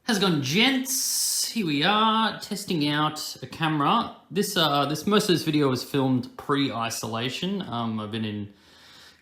How's it going, gents? Here we are testing out a camera. Most of this video was filmed pre-isolation. I've been in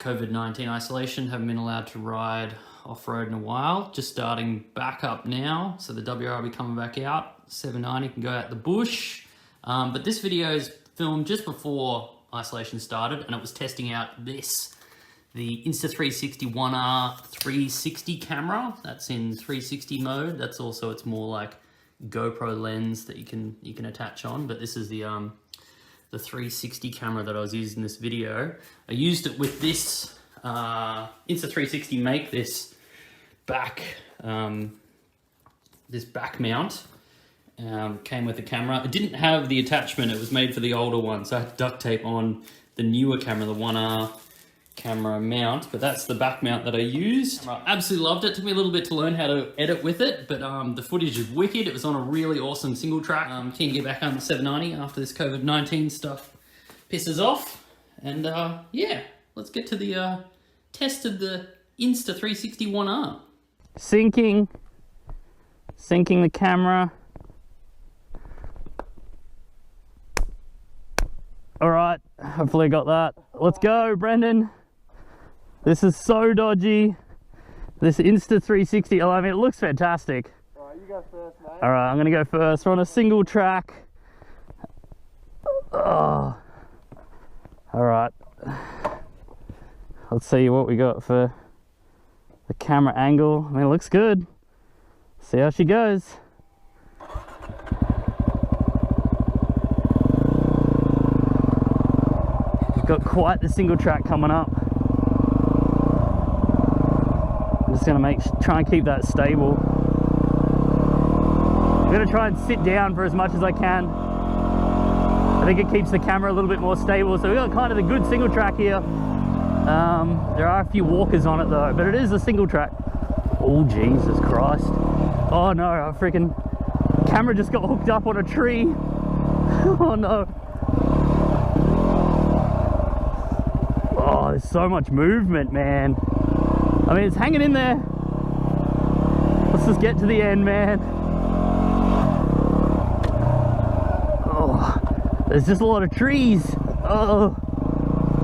COVID-19 isolation, haven't been allowed to ride off-road in a while. Just starting back up now, so the WR will be coming back out. 790 can go out the bush. But this video is filmed just before isolation started, and it was testing out the Insta360 One R 360 camera. That's in 360 mode. That's also, it's more like GoPro lens that you can attach on. But this is the 360 camera that I was using in this video. I used it with this Insta360 make this back mount. Came with the camera. It didn't have the attachment. It was made for the older one, so I had to duct tape on the newer camera, the One R camera mount, but that's the back mount that I used. I absolutely loved it. Took me a little bit to learn how to edit with it, but the footage is wicked. It was on a really awesome single track. Keen to get back on the 790 after this COVID-19 stuff pisses off. And yeah, let's get to the test of the Insta360 One R. Syncing the camera. All right, hopefully I got that. Let's go, Brendan. This is so dodgy. This Insta360, I mean, it looks fantastic. All right, you go first, mate. All right, I'm gonna go first. We're on a single track. Oh. All right. Let's see what we got for the camera angle. I mean, it looks good. See how she goes. We've got quite the single track coming up. I'm just gonna try and keep that stable. I'm gonna try and sit down for as much as I can. I think it keeps the camera a little bit more stable. So we've got kind of the good single track here. There are a few walkers on it though, but it is a single track. Oh, Jesus Christ. Oh no, our freaking camera just got hooked up on a tree. Oh no. Oh, there's so much movement, man. I mean, it's hanging in there. Let's just get to the end, man. Oh, there's just a lot of trees. Oh,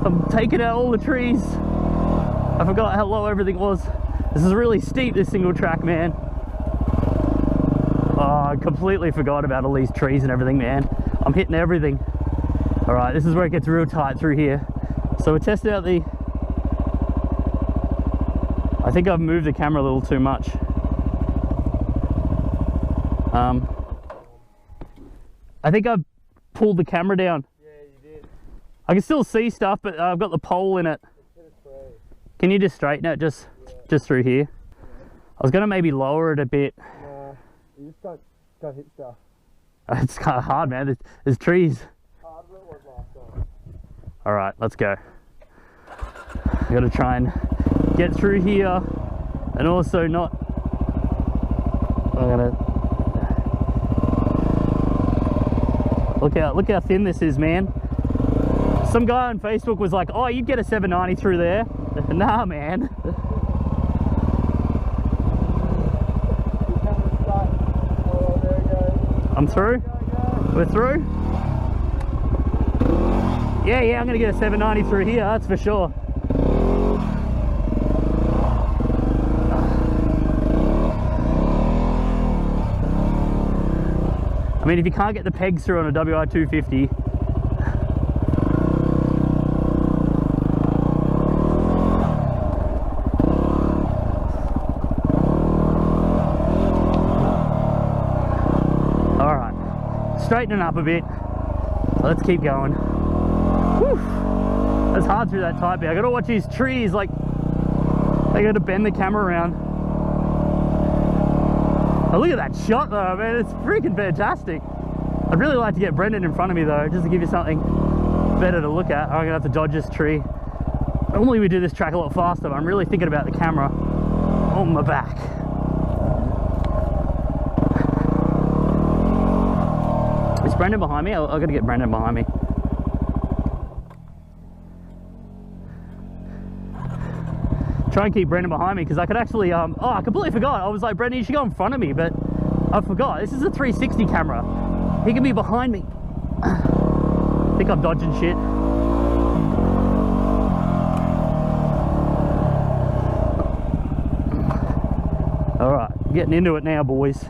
I'm taking out all the trees. I forgot how low everything was. This is really steep, this single track, man. Oh, I completely forgot about all these trees and everything, man. I'm hitting everything. All right, this is where it gets real tight through here. So we're testing out the... I think I've moved the camera a little too much. I think I've pulled the camera down. Yeah, you did. I can still see stuff, but I've got the pole in it. Can you just straighten it just through here? I was gonna maybe lower it a bit. Nah, you just don't hit stuff. It's kind of hard, man. There's trees. Harder than it was last time. All right, let's go. I gotta try and get through here and also not... I'm gonna... Look how thin this is, man. Some guy on Facebook was like, oh, you'd get a 790 through there. Nah, man. Oh, there we go. I'm through? Go. We're through? Yeah, I'm gonna get a 790 through here, that's for sure. I mean, if you can't get the pegs through on a WI-250, all right, straightening up a bit. Let's keep going. Whew. That's hard through that tight bit. I gotta watch these trees, like they gotta bend the camera around. Oh, look at that shot though, man. It's freaking fantastic. I'd really like to get Brendan in front of me though, just to give you something better to look at. I'm gonna have to dodge this tree. Normally we do this track a lot faster, but I'm really thinking about the camera on my back. Is Brendan behind me? I've got to get Brendan behind me. Try and keep Brendan behind me because I could actually, oh, I completely forgot. I was like, Brendan, you should go in front of me, but I forgot, this is a 360 camera. He can be behind me. I think I'm dodging shit. Alright, getting into it now, boys.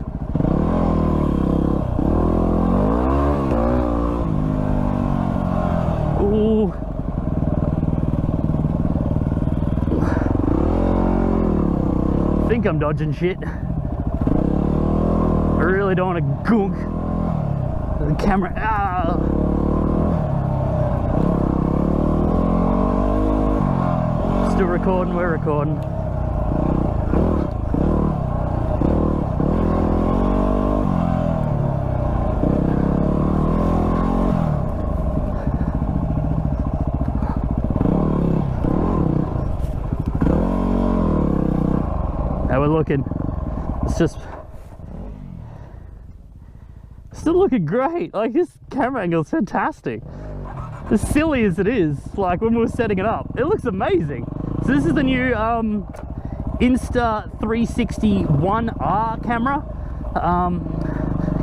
Ooh. I think I'm dodging shit. I really don't want to gunk the camera. Ah. Still recording, we're recording. How we're looking. It's just still looking great. Like, this camera angle is fantastic. As silly as it is, like when we were setting it up, it looks amazing. So this is the new Insta360 One R camera.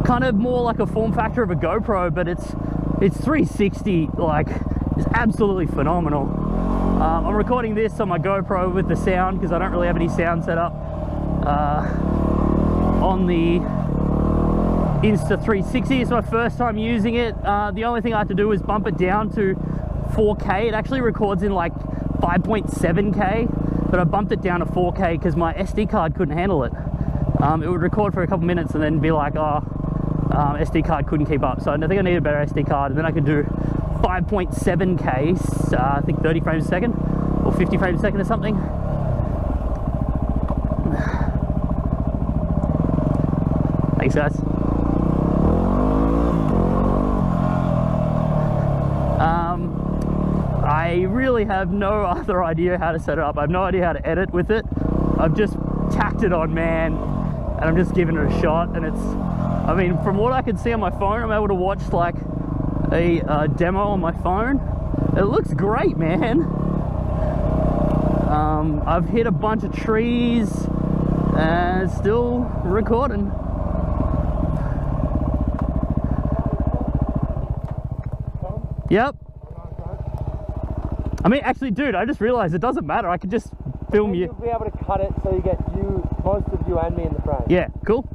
Kind of more like a form factor of a GoPro, but it's 360. Like, it's absolutely phenomenal. I'm recording this on my GoPro with the sound because I don't really have any sound set up on the Insta360. It's my first time using it. The only thing I had to do is bump it down to 4K. It actually records in like 5.7K, but I bumped it down to 4K because my SD card couldn't handle it. It would record for a couple minutes and then be like, oh, SD card couldn't keep up. So I think I need a better SD card, and then I could do 5.7K, I think 30 frames a second or 50 frames a second or something. Thanks, guys. I really have no other idea how to set it up. I have no idea how to edit with it. I've just tacked it on, man, and I'm just giving it a shot. And it's, I mean, from what I can see on my phone, I'm able to watch like a demo on my phone. It looks great, man. I've hit a bunch of trees and it's still recording. Yep. I mean, actually, dude, I just realized it doesn't matter. I could just film you. You'll be able to cut it so you get you, most of you and me in the frame. Yeah, cool.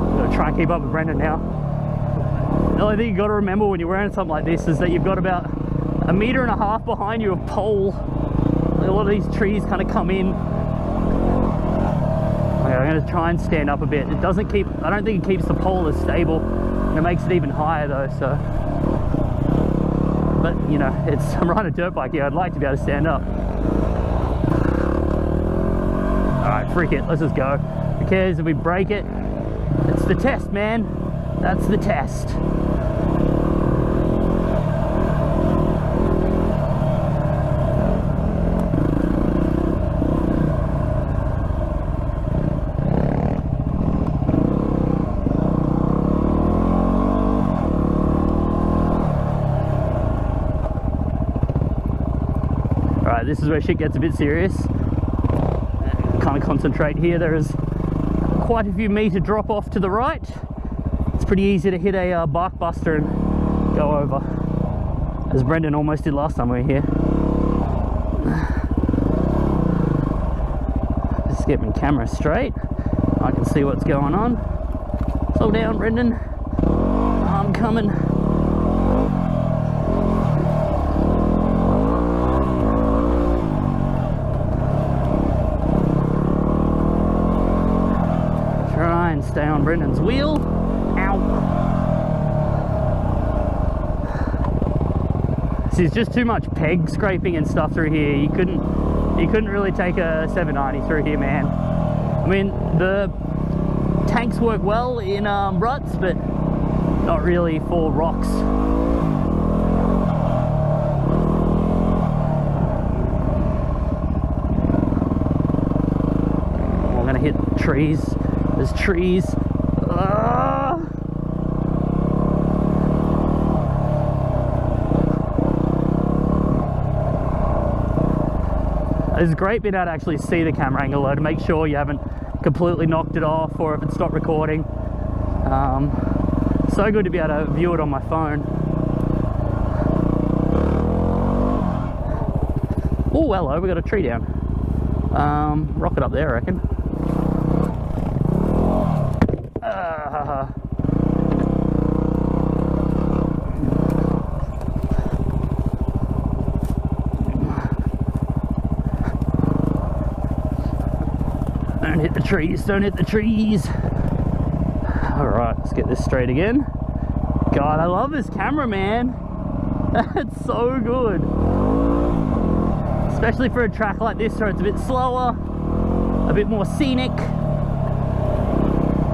I'm gonna try and keep up with Brendan now. The only thing you got to remember when you're wearing something like this is that you've got about 1.5 meters behind you of pole. A lot of these trees kind of come in. Okay, I'm gonna try and stand up a bit. It doesn't keep, I don't think it keeps the pole as stable. And it makes it even higher though, so. But you know, I'm riding a dirt bike here. I'd like to be able to stand up. Alright, freak it, let's just go. Who cares if we break it? It's the test, man. That's the test. Alright, this is where shit gets a bit serious. Kind of concentrate here. There is quite a few meter drop off to the right. It's pretty easy to hit a bark buster and go over, as Brendan almost did last time we were here. Just get my camera straight. I can see what's going on. Slow down, Brendan. I'm coming. Try and stay on Brendan's wheel. Ow. See, it's just too much peg scraping and stuff through here. You couldn't really take a 790 through here, man. I mean, the tanks work well in ruts, but not really for rocks. I'm gonna hit trees. There's trees. I It's great being able to actually see the camera angle though, to make sure you haven't completely knocked it off or if it stopped recording. So good to be able to view it on my phone. Oh, hello, we got a tree down. Rocket up there, I reckon. Don't hit the trees, don't hit the trees. Alright, let's get this straight again. God, I love this camera, man. It's so good. Especially for a track like this where it's a bit slower, a bit more scenic.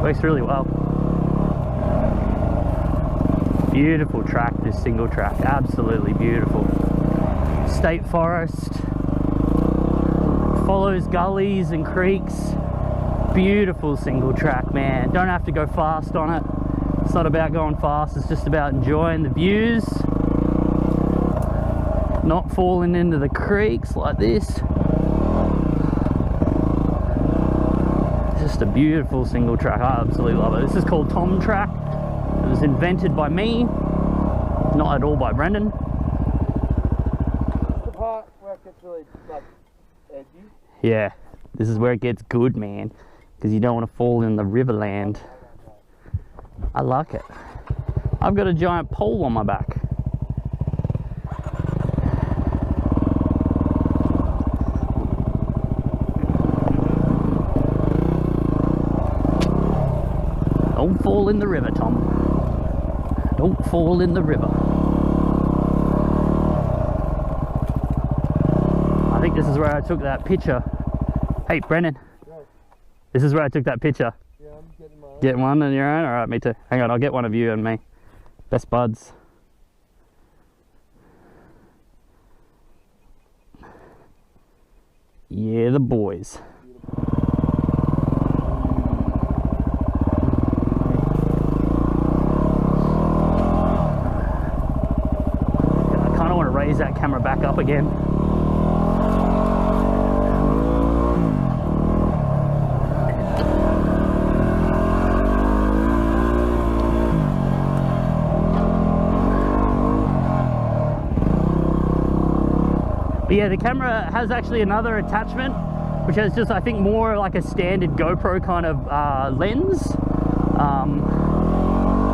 Works really well. Beautiful track, this single track, absolutely beautiful. State forest, follows gullies and creeks. Beautiful single track, man. Don't have to go fast on it. It's not about going fast, it's just about enjoying the views. Not falling into the creeks like this. Just a beautiful single track. I absolutely love it. This is called Tom Track. It was invented by me, not at all by Brendan. The part where it gets really like edgy. Yeah, this is where it gets good, man, because you don't want to fall in the riverland. I like it. I've got a giant pole on my back. Don't fall in the river, Tom. Don't fall in the river. I think this is where I took that picture. Hey, Brendan. Right. This is where I took that picture. Yeah, I'm getting my own. Get one on your own? Alright, me too. Hang on, I'll get one of you and me. Best buds. Yeah, the boys. I kind of want to raise that camera back up again. But yeah, the camera has actually another attachment, which has just, I think, more like a standard GoPro kind of lens.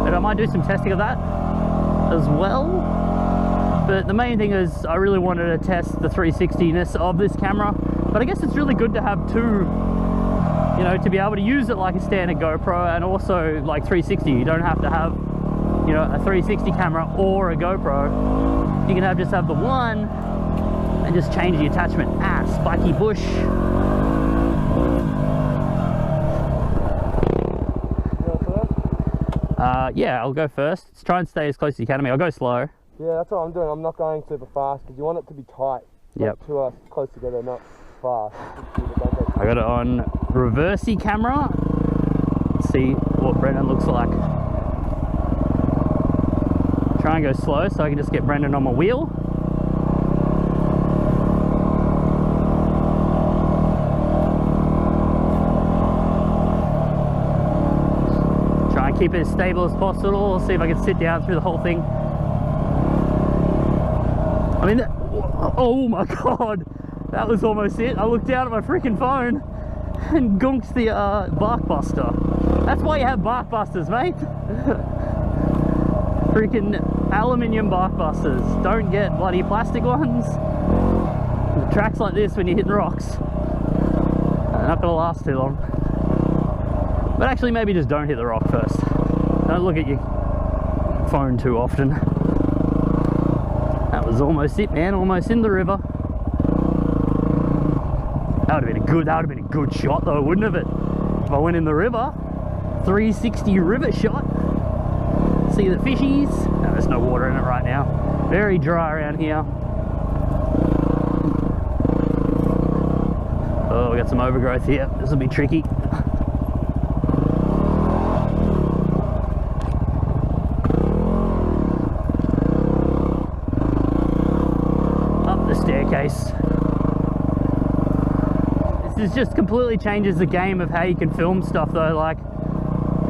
And I might do some testing of that as well. But the main thing is I really wanted to test the 360-ness of this camera. But I guess it's really good to have two, you know, to be able to use it like a standard GoPro and also like 360. You don't have to have, you know, a 360 camera or a GoPro. You can just have the one and just change the attachment. Ah, spiky bush. Yeah, I'll go first. Let's try and stay as close as you can to me. I'll go slow. Yeah, that's what I'm doing. I'm not going super fast because you want it to be tight. Yep. Not too close together, not fast. I got it on reversey camera. Let's see what Brendan looks like. Try and go slow so I can just get Brendan on my wheel. Keep it as stable as possible. See if I can sit down through the whole thing. I mean, oh my god, that was almost it. I looked down at my freaking phone and gunked the bark buster. That's why you have bark busters, mate. Freaking aluminium bark busters. Don't get bloody plastic ones. The tracks like this, when you're hitting rocks, they're not gonna last too long. But actually, maybe just don't hit the rock first. Don't look at your phone too often. That was almost it, man. Almost in the river. That would have been a good shot, though, wouldn't it? If I went in the river, 360 river shot. See the fishies? No, there's no water in it right now. Very dry around here. Oh, we got some overgrowth here. This will be tricky. Up the staircase. is just completely changes the game of how you can film stuff though, like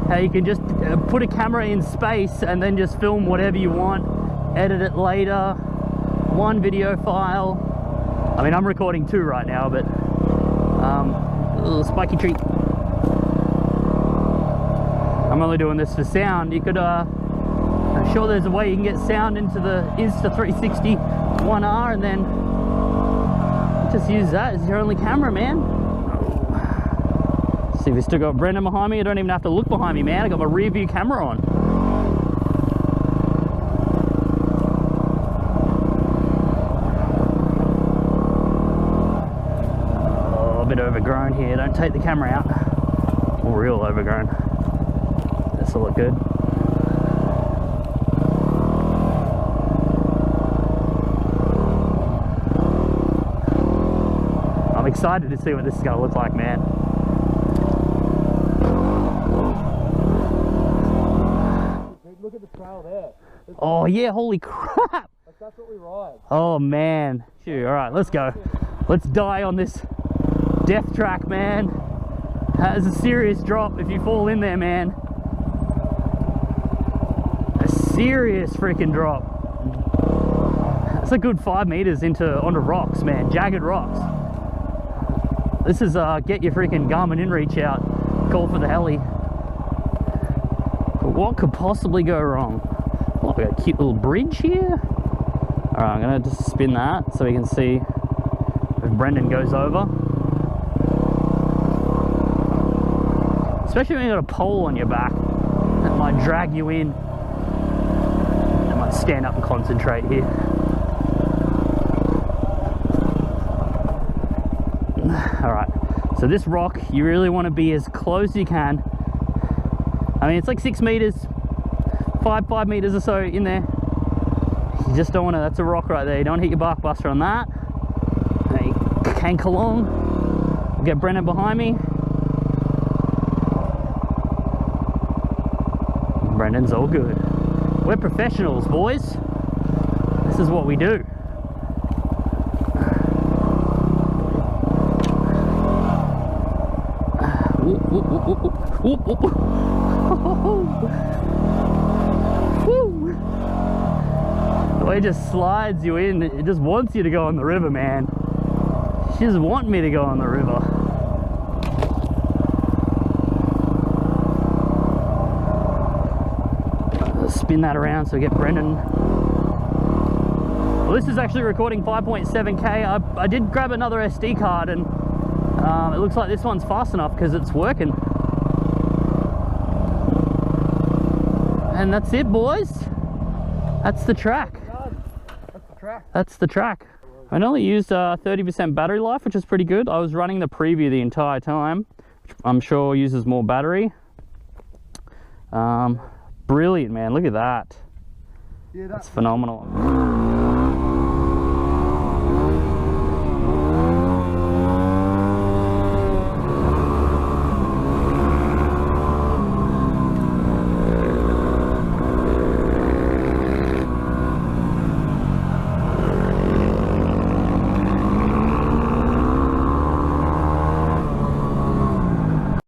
how you can just put a camera in space and then just film whatever you want, edit it later, one video file. I mean, I'm recording 2 right now, but little spiky tree. I'm only doing this for sound. You could I'm sure there's a way you can get sound into the Insta360 One R and then just use that as your only camera, man. See, we still got Brendan behind me. I don't even have to look behind me, man. I got my rear view camera on. Oh, a bit overgrown here. Don't take the camera out. Real overgrown. This'll look good. I'm excited to see what this is going to look like, man. Look at the trail there. Oh yeah, holy crap! That's what we ride. Oh man. Phew, alright, let's go. Let's die on this death track, man. That is a serious drop if you fall in there, man. A serious freaking drop. That's a good 5 meters onto rocks, man. Jagged rocks. This is get your freaking Garmin InReach out. Call for the heli. But what could possibly go wrong? Oh, we got a cute little bridge here. Alright, I'm gonna just spin that so we can see if Brendan goes over. Especially when you got a pole on your back. That might drag you in. I might stand up and concentrate here. Alright, so this rock, you really want to be as close as you can. I mean, it's like 6 meters, 5 meters or so in there. You just don't want to, that's a rock right there. You don't hit your bark buster on that. Now you cank along. Get Brennan behind me. Brendan's all good. We're professionals, boys. This is what we do. The way it just slides you in, it just wants you to go on the river, man. She just wants me to go on the river. Spin that around so we get Brendan. Well, this is actually recording 5.7K. I did grab another SD card and it looks like this one's fast enough because it's working. And that's it, boys. That's the track. That's the track. That's the track. I only used 30% battery life, which is pretty good. I was running the preview the entire time, which I'm sure uses more battery. Brilliant, man. Look at that. Yeah, that's phenomenal.